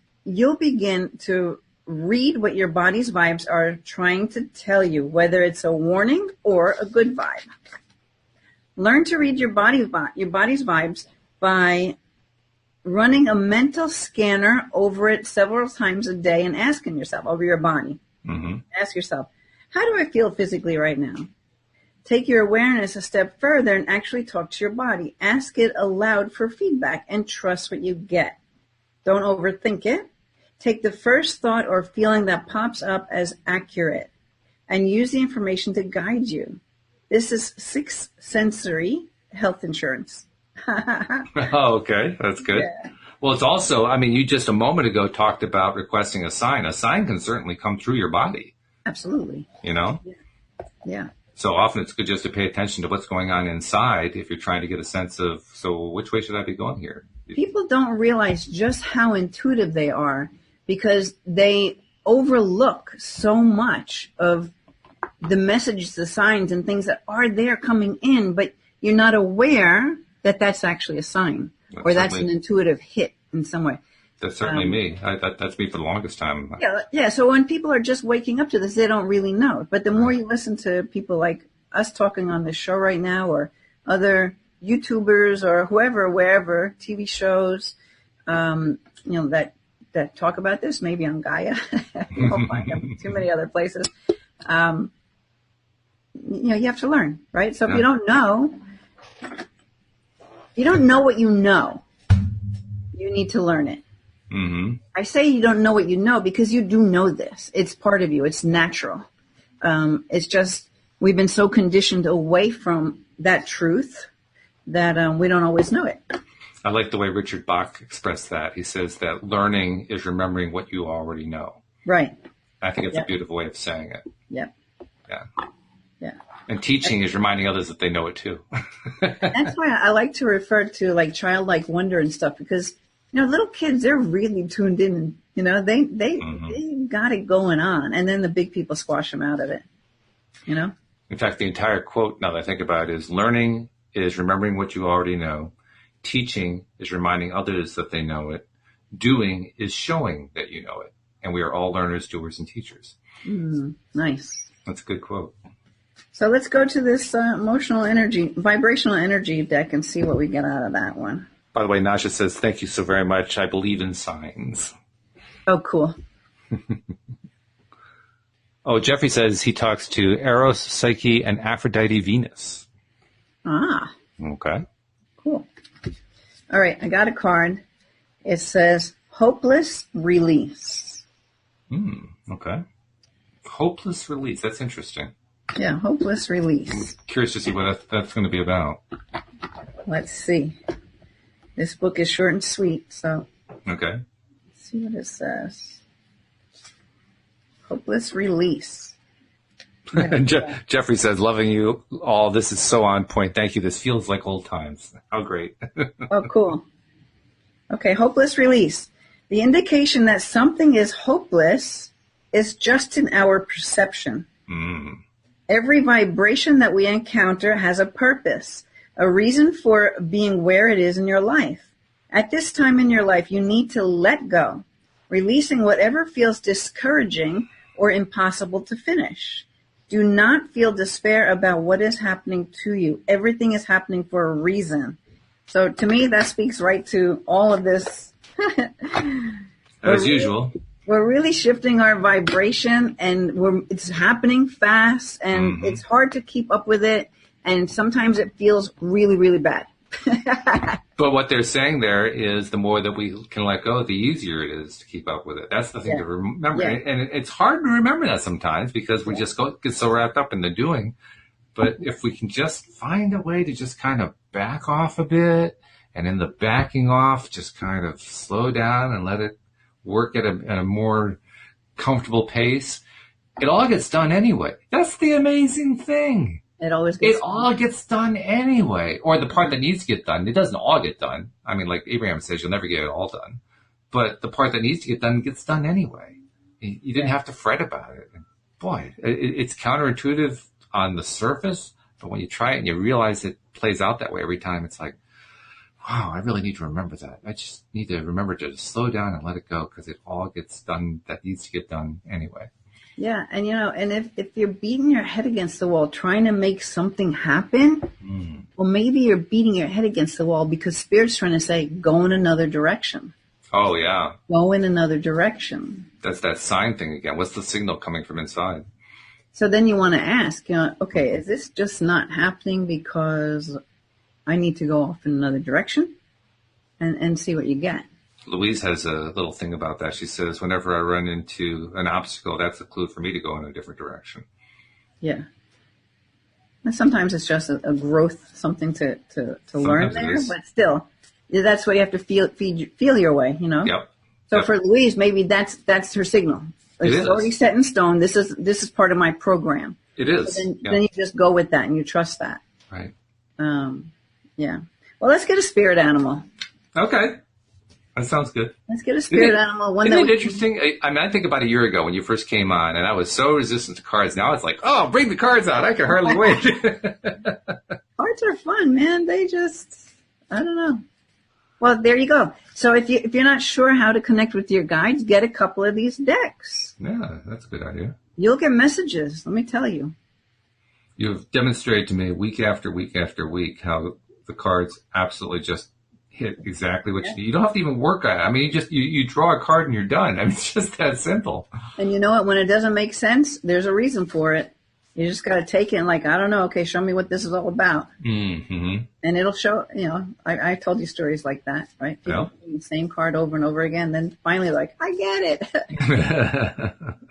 begin to read what your body's vibes are trying to tell you, whether it's a warning or a good vibe. Learn to read your body's vibes by running a mental scanner over it several times a day and asking yourself over your body. Mm-hmm. Ask yourself, how do I feel physically right now? Take your awareness a step further and actually talk to your body. Ask it aloud for feedback and trust what you get. Don't overthink it. Take the first thought or feeling that pops up as accurate and use the information to guide you. This is 6 sensory health insurance. Oh, okay. That's good. Yeah. Well, it's also, you just a moment ago talked about requesting a sign. A sign can certainly come through your body. Absolutely. Yeah. So often it's good just to pay attention to what's going on inside if you're trying to get a sense of, so which way should I be going here? People don't realize just how intuitive they are, because they overlook so much of the messages, the signs, and things that are there coming in, but you're not aware that that's actually a sign, or that's an intuitive hit in some way. That's certainly me. That's me for the longest time. Yeah. So when people are just waking up to this, they don't really know. But the more you listen to people like us talking on this show right now, or other YouTubers or whoever, wherever, TV shows, that talk about this, maybe on Gaia. You won't find them too many other places. You have to learn, right? So if you don't know what you know, you need to learn it. Mm-hmm. I say you don't know what you know because you do know this. It's part of you. It's natural. It's just we've been so conditioned away from that truth that we don't always know it. I like the way Richard Bach expressed that. He says that learning is remembering what you already know. Right. I think it's a beautiful way of saying it. Yep. Yeah. Yeah. And teaching is reminding others that they know it too. That's why I like to refer to like childlike wonder and stuff because, little kids, they're really tuned in and, they got it going on. And then the big people squash them out of it, In fact, the entire quote, now that I think about it, is learning is remembering what you already know. Teaching is reminding others that they know it. Doing is showing that you know it. And we are all learners, doers, and teachers. Nice. That's a good quote. So let's go to this vibrational energy deck and see what we get out of that one. By the way, Nasha says, thank you so very much. I believe in signs. Oh, cool. Oh, Jeffrey says he talks to Eros, Psyche, and Aphrodite Venus. Ah. Okay. Cool. All right, I got a card. It says, hopeless release. Okay. Hopeless release. That's interesting. Yeah, hopeless release. I'm curious to see what that's going to be about. Let's see. This book is short and sweet, so. Okay. Let's see what it says. Hopeless release. Jeffrey says, loving you all. This is so on point. Thank you. This feels like old times. How great. Oh, cool. Okay, hopeless release. The indication that something is hopeless is just in our perception. Every vibration that we encounter has a purpose, a reason for being where it is in your life. At this time in your life, you need to let go, releasing whatever feels discouraging or impossible to finish. Do not feel despair about what is happening to you. Everything is happening for a reason. So to me, that speaks right to all of this. As usual. We're really shifting our vibration and it's happening fast and it's hard to keep up with it. And sometimes it feels really, really bad. But what they're saying there is the more that we can let go, the easier it is to keep up with it. That's the thing to remember. Yeah. And it's hard to remember that sometimes because we just get so wrapped up in the doing. But if we can just find a way to just kind of back off a bit and in the backing off, just kind of slow down and let it work at a more comfortable pace, it all gets done anyway. That's the amazing thing. It all gets done anyway. Or the part that needs to get done, it doesn't all get done. I mean, like Abraham says, you'll never get it all done. But the part that needs to get done gets done anyway. You didn't have to fret about it. And boy, it's counterintuitive on the surface, but when you try it and you realize it plays out that way every time, it's like, wow, I really need to remember that. I just need to remember to just slow down and let it go because it all gets done that needs to get done anyway. Yeah, and and if you're beating your head against the wall trying to make something happen, well, maybe you're beating your head against the wall because Spirit's trying to say, go in another direction. Oh, yeah. Go in another direction. That's that sign thing again. What's the signal coming from inside? So then you want to ask, okay, is this just not happening because I need to go off in another direction? And see what you get. Louise has a little thing about that. She says, whenever I run into an obstacle, that's a clue for me to go in a different direction. Yeah. And sometimes it's just a growth, something to learn there, but still, that's why you have to feel your way, Yep. So for Louise, maybe that's her signal. It's already set in stone. This is part of my program. It is. So then you just go with that and you trust that. Right. Yeah. Well, let's get a spirit animal. Okay. That sounds good. Let's get a spirit animal. Isn't it interesting? I think about a year ago when you first came on, and I was so resistant to cards. Now it's like, oh, bring the cards out. I can hardly wait. Cards are fun, man. They just, I don't know. Well, there you go. So if you're not sure how to connect with your guides, get a couple of these decks. Yeah, that's a good idea. You'll get messages. Let me tell you. You've demonstrated to me week after week after week how the cards absolutely just hit exactly what you need. You don't have to even work on it. I mean, you draw a card and you're done. I mean, it's just that simple. And you know what? When it doesn't make sense, there's a reason for it. You just got to take it and like, I don't know. Okay, show me what this is all about. Mm-hmm. And it'll show, I told you stories like that, right? People the same card over and over again. Then finally like, I get it.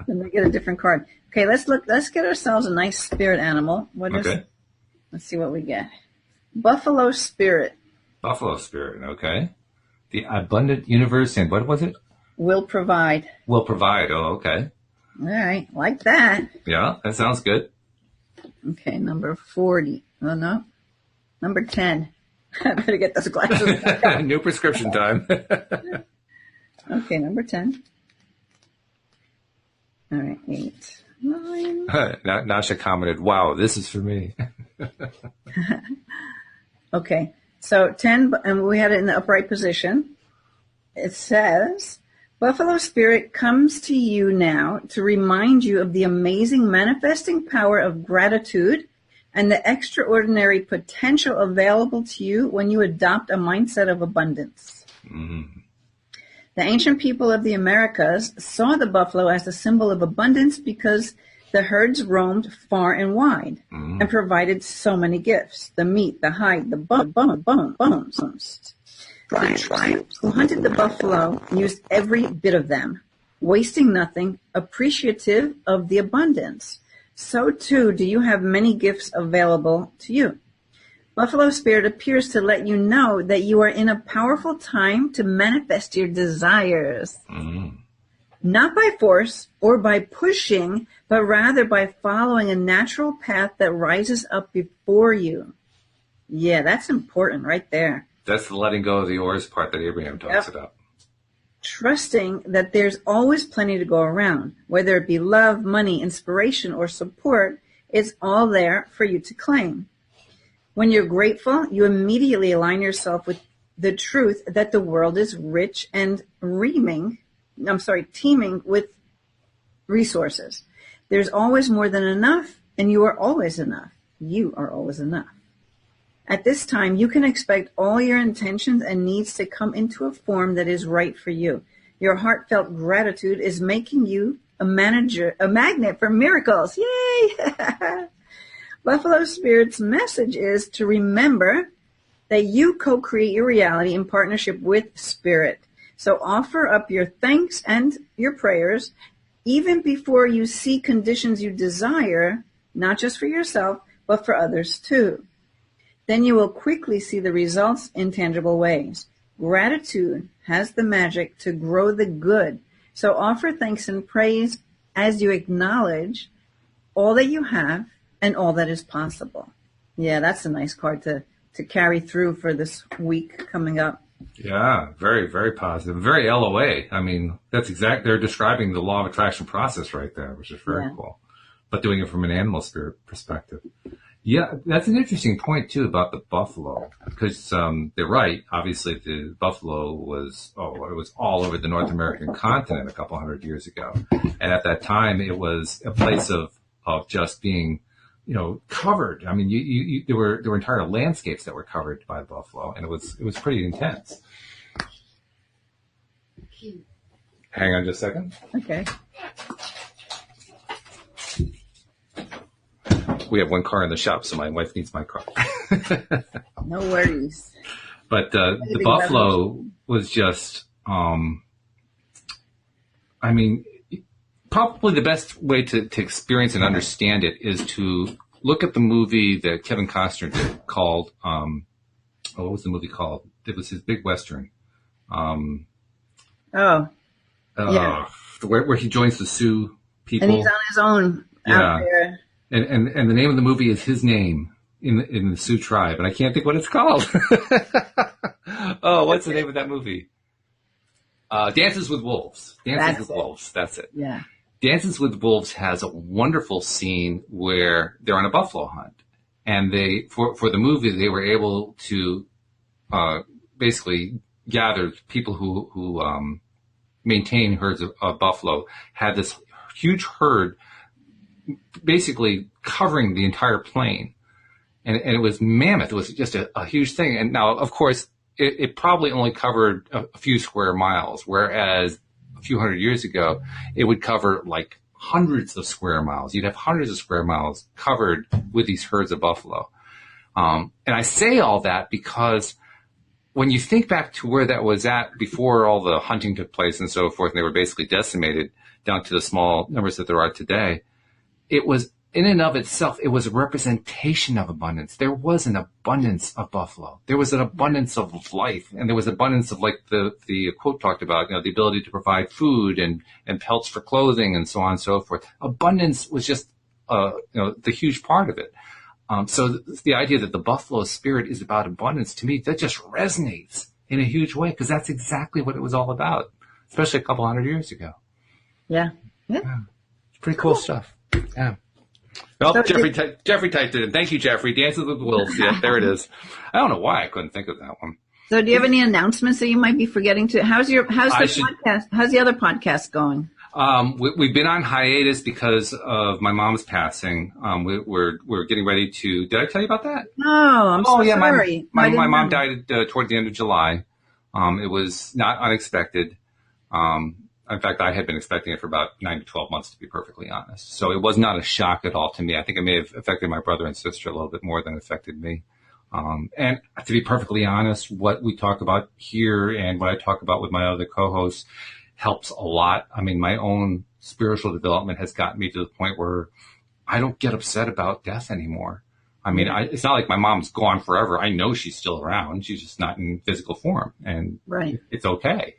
Then they get a different card. Okay, let's get ourselves a nice spirit animal. Let's see what we get. Buffalo spirit. Buffalo spirit, okay. The abundant universe and what was it? Will provide. Will provide, oh, okay. All right, like that. Yeah, that sounds good. Okay, number 40. Oh, no. Number 10. I better get those glasses. New prescription time. Okay, number 10. All right, 8, 9. Nasha commented, wow, this is for me. Okay, so 10, and we had it in the upright position. It says, Buffalo Spirit comes to you now to remind you of the amazing manifesting power of gratitude and the extraordinary potential available to you when you adopt a mindset of abundance. Mm-hmm. The ancient people of the Americas saw the buffalo as a symbol of abundance because the herds roamed far and wide and provided so many gifts: the meat, the hide, the bones. The tribes who hunted the buffalo used every bit of them, wasting nothing, appreciative of the abundance. So too do you have many gifts available to you. Buffalo Spirit appears to let you know that you are in a powerful time to manifest your desires. Not by force or by pushing, but rather by following a natural path that rises up before you. Yeah, that's important right there. That's the letting go of the oars part that Abraham talks about. Trusting that there's always plenty to go around, whether it be love, money, inspiration, or support, it's all there for you to claim. When you're grateful, you immediately align yourself with the truth that the world is rich and teeming with resources. There's always more than enough, and you are always enough. You are always enough. At this time, you can expect all your intentions and needs to come into a form that is right for you. Your heartfelt gratitude is making you a magnet for miracles. Yay! Buffalo Spirit's message is to remember that you co-create your reality in partnership with Spirit. So offer up your thanks and your prayers even before you see conditions you desire, not just for yourself, but for others too. Then you will quickly see the results in tangible ways. Gratitude has the magic to grow the good. So offer thanks and praise as you acknowledge all that you have and all that is possible. Yeah, that's a nice card to carry through for this week coming up. Yeah, very, very positive. Very LOA. I mean, they're describing the law of attraction process right there, which is very cool. But doing it from an animal spirit perspective. Yeah, that's an interesting point too about the buffalo, because they're right. Obviously, the buffalo was all over the North American continent a couple hundred years ago, and at that time it was a place of just being, covered. I mean, there were entire landscapes that were covered by the buffalo, and it was pretty intense. Hang on just a second. Okay. We have one car in the shop, so my wife needs my car. No worries. But the buffalo was just, probably the best way to experience and understand it is to look at the movie that Kevin Costner did called, what was the movie called? It was his big Western. Yeah. Where he joins the Sioux people. And he's on his own out there. And the name of the movie is his name in the Sioux tribe, and I can't think what it's called. Oh, what's the name of that movie? Dances with Wolves. Wolves. That's it. Yeah. Dances with Wolves has a wonderful scene where they're on a buffalo hunt, and for the movie they were able to basically gather people who maintain herds of buffalo, had this huge herd basically covering the entire plain. and it was mammoth. It was just a huge thing. And now, of course, it probably only covered a few square miles, whereas a few hundred years ago, it would cover like hundreds of square miles. You'd have hundreds of square miles covered with these herds of buffalo. And I say all that because when you think back to where that was at before all the hunting took place and so forth, and they were basically decimated down to the small numbers that there are today, it was in and of itself, it was a representation of abundance. There was an abundance of buffalo. There was an abundance of life, and there was abundance of, like the quote talked about, the ability to provide food and pelts for clothing and so on and so forth. Abundance was just, the huge part of it. So the idea that the buffalo spirit is about abundance, to me, that just resonates in a huge way, because that's exactly what it was all about, especially a couple hundred years ago. Yeah. It's pretty cool stuff. Yeah. Well, so Jeffrey typed it in. Thank you, Jeffrey. Dances with Wolves. Yeah, there it is. I don't know why I couldn't think of that one. So do you have any announcements that you might be forgetting to? How's the podcast? How's the other podcast going? We've been on hiatus because of my mom's passing. We're getting ready to, did I tell you about that? No, I'm so sorry. My mom died toward the end of July. It was not unexpected. In fact, I had been expecting it for about 9 to 12 months, to be perfectly honest. So it was not a shock at all to me. I think it may have affected my brother and sister a little bit more than it affected me. And to be perfectly honest, what we talk about here and what I talk about with my other co-hosts helps a lot. I mean, my own spiritual development has gotten me to the point where I don't get upset about death anymore. I mean, it's not like my mom's gone forever. I know she's still around. She's just not in physical form, and It's okay,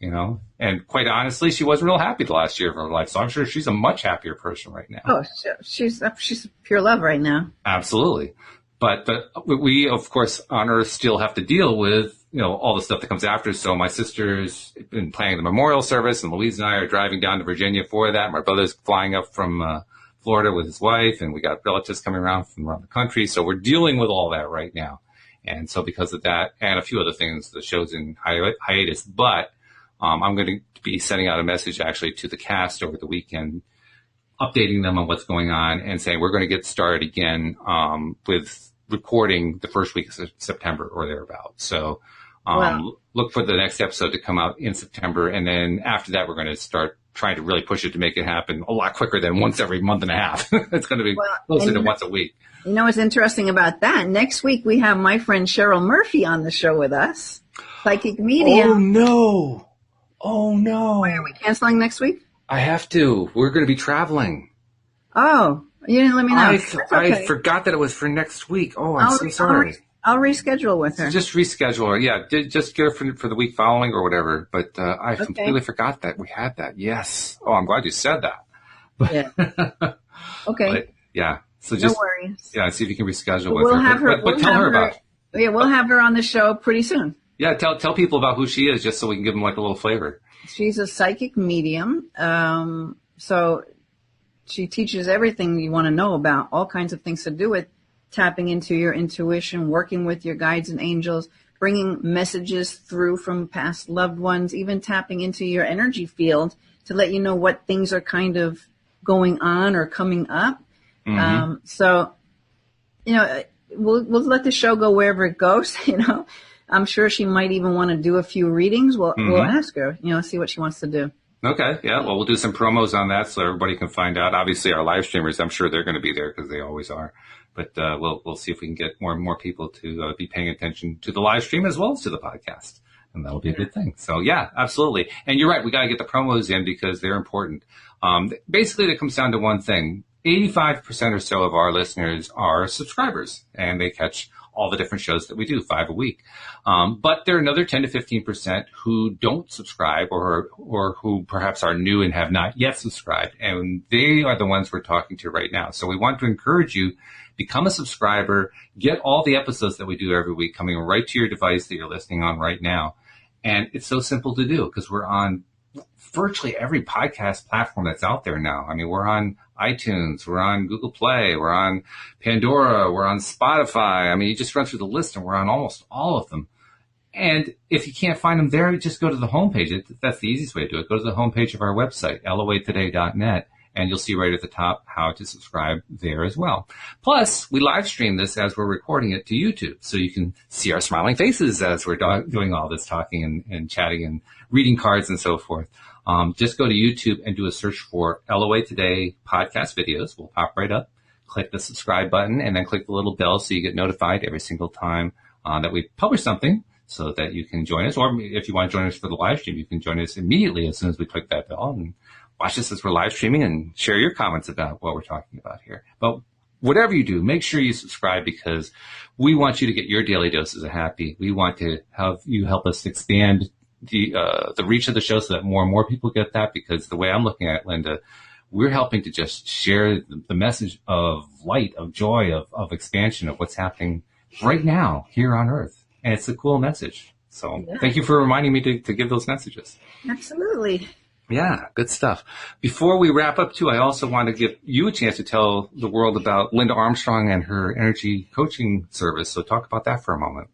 And quite honestly, she wasn't real happy the last year of her life, so I'm sure she's a much happier person right now. Oh, she's pure love right now. Absolutely. But we, of course, on Earth still have to deal with, all the stuff that comes after. So my sister's been planning the memorial service, and Louise and I are driving down to Virginia for that. My brother's flying up from Florida with his wife, and we got relatives coming around from around the country. So we're dealing with all that right now. And so because of that and a few other things, the show's in hiatus. But I'm going to be sending out a message actually to the cast over the weekend, updating them on what's going on and saying we're going to get started again with recording the first week of September or thereabouts. So look for the next episode to come out in September. And then after that, we're going to start trying to really push it to make it happen a lot quicker than once every month and a half. It's going to be closer to once a week. You know what's interesting about that? Next week, we have my friend Cheryl Murphy on the show with us, psychic medium. Oh, no. Why, are we canceling next week? I have to. We're going to be traveling. Oh, you didn't let me know. I forgot that it was for next week. Oh, I'm so sorry. I'll reschedule with her. So just reschedule her. Yeah, just get her for the week following or whatever. But I completely forgot that we had that. Yes. Oh, I'm glad you said that. Yeah. Okay. But, yeah. So just, no worries. Yeah, see if you can reschedule with her. But tell her about it. Yeah, we'll have her on the show pretty soon. Yeah, tell people about who she is just so we can give them like a little flavor. She's a psychic medium. So she teaches everything you want to know about, all kinds of things to do with tapping into your intuition, working with your guides and angels, bringing messages through from past loved ones, even tapping into your energy field to let you know what things are kind of going on or coming up. Mm-hmm. So, we'll let the show go wherever it goes. I'm sure she might even want to do a few readings. We'll ask her, see what she wants to do. Okay. Yeah. Well, we'll do some promos on that so everybody can find out. Obviously, our live streamers, I'm sure they're going to be there because they always are. But we'll see if we can get more and more people to be paying attention to the live stream as well as to the podcast. And that'll be a good thing. So, yeah, absolutely. And you're right. We got to get the promos in because they're important. Basically, it comes down to one thing. 85% or so of our listeners are subscribers, and they catch all the different shows that we do, 5 a week. But there are another 10 to 15% who don't subscribe or who perhaps are new and have not yet subscribed. And they are the ones we're talking to right now. So we want to encourage you, become a subscriber, get all the episodes that we do every week coming right to your device that you're listening on right now. And it's so simple to do because we're on virtually every podcast platform that's out there now. I mean, we're on iTunes, we're on Google Play, we're on Pandora, we're on Spotify. I mean, you just run through the list and we're on almost all of them. And if you can't find them there, just go to the homepage. That's the easiest way to do it. Go to the homepage of our website, loatoday.net, And you'll see right at the top how to subscribe there as well. Plus, we live stream this as we're recording it to YouTube, so you can see our smiling faces as we're doing all this talking and chatting and reading cards and so forth. Just go to YouTube and do a search for LOA Today podcast videos. We'll pop right up. Click the subscribe button and then click the little bell so you get notified every single time that we publish something, so that you can join us. Or if you want to join us for the live stream, you can join us immediately as soon as we click that bell and watch us as we're live streaming and share your comments about what we're talking about here. But whatever you do, make sure you subscribe, because we want you to get your daily doses of happy. We want to have you help us expand the reach of the show so that more and more people get that, because the way I'm looking at it, Linda, we're helping to just share the message of light, of joy, of expansion of what's happening right now here on Earth. And it's a cool message. So Thank you for reminding me to give those messages. Absolutely. Yeah, good stuff. Before we wrap up, too, I also want to give you a chance to tell the world about Linda Armstrong and her energy coaching service. So talk about that for a moment.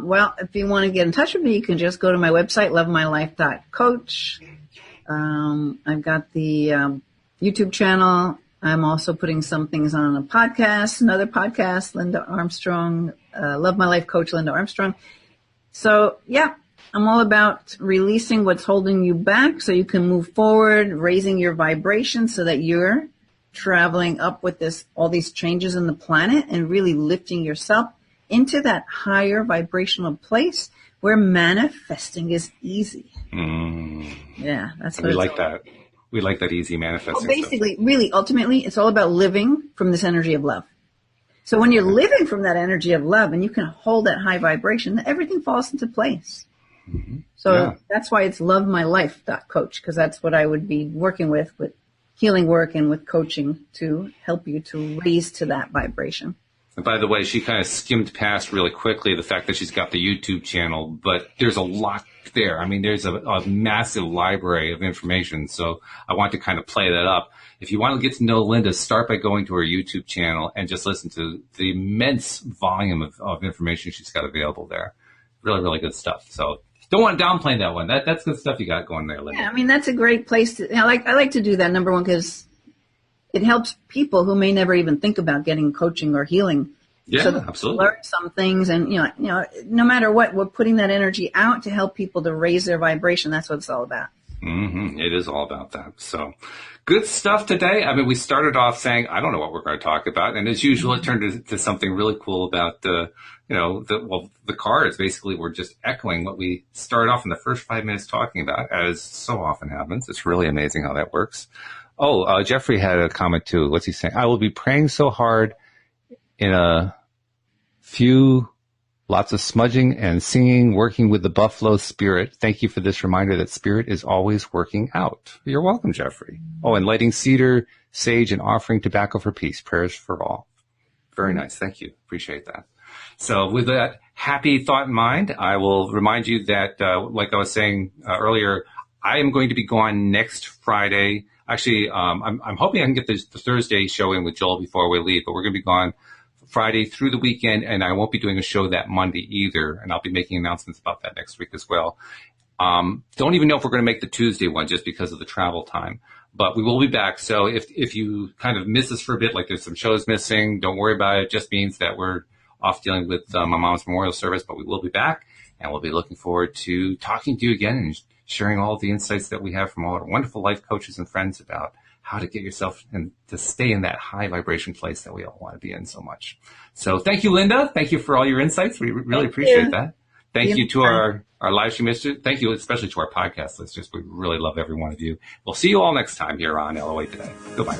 Well, if you want to get in touch with me, you can just go to my website, lovemylife.coach. I've got the YouTube channel. I'm also putting some things on a podcast, another podcast, Linda Armstrong, Love My Life Coach Linda Armstrong. So, yeah, I'm all about releasing what's holding you back so you can move forward, raising your vibration so that you're traveling up with all these changes in the planet and really lifting yourself into that higher vibrational place where manifesting is easy. Yeah, that's what we like that. We like that easy manifesting. Well, basically, really, ultimately, it's all about living from this energy of love. So when you're living from that energy of love and you can hold that high vibration, everything falls into place. Mm-hmm. So that's why it's lovemylife.coach, because that's what I would be working with healing work and with coaching to help you to raise to that vibration. And by the way, she kind of skimmed past really quickly the fact that she's got the YouTube channel, but there's a lot there. I mean, there's a massive library of information. So I want to kind of play that up. If you want to get to know Linda, start by going to her YouTube channel and just listen to the immense volume of information she's got available there. Really, really good stuff. So don't want to downplay that one. That's good stuff you got going there, Linda. Yeah, I mean, that's a great place to, I like to do that, number one, because it helps people who may never even think about getting coaching or healing. Yeah, so absolutely. Learn some things, and you know, no matter what, we're putting that energy out to help people to raise their vibration. That's what it's all about. Mm-hmm. It is all about that. So, good stuff today. I mean, we started off saying, I don't know what we're going to talk about, and as usual, it turned into something really cool about the cards. Basically, we're just echoing what we started off in the first 5 minutes talking about, as so often happens. It's really amazing how that works. Oh, Jeffrey had a comment too. What's he saying? I will be praying so hard in a few, lots of smudging and singing, working with the buffalo spirit. Thank you for this reminder that spirit is always working out. You're welcome, Jeffrey. Oh, and lighting cedar, sage, and offering tobacco for peace. Prayers for all. Very nice. Thank you. Appreciate that. So with that happy thought in mind, I will remind you that, like I was saying earlier, I am going to be gone next Friday. Actually, I'm hoping I can get the Thursday show in with Joel before we leave, but we're going to be gone Friday through the weekend, and I won't be doing a show that Monday either, and I'll be making announcements about that next week as well. Don't even know if we're going to make the Tuesday one just because of the travel time, but we will be back. So if you kind of miss us for a bit, like there's some shows missing, don't worry about it. It just means that we're off dealing with my mom's memorial service, but we will be back, and we'll be looking forward to talking to you again and sharing all the insights that we have from all our wonderful life coaches and friends about how to get yourself and to stay in that high vibration place that we all want to be in so much. So thank you, Linda. Thank you for all your insights. We really appreciate that. Thank you to our live stream listeners. Thank you especially to our podcast listeners. We really love every one of you. We'll see you all next time here on LOA Today. Goodbye.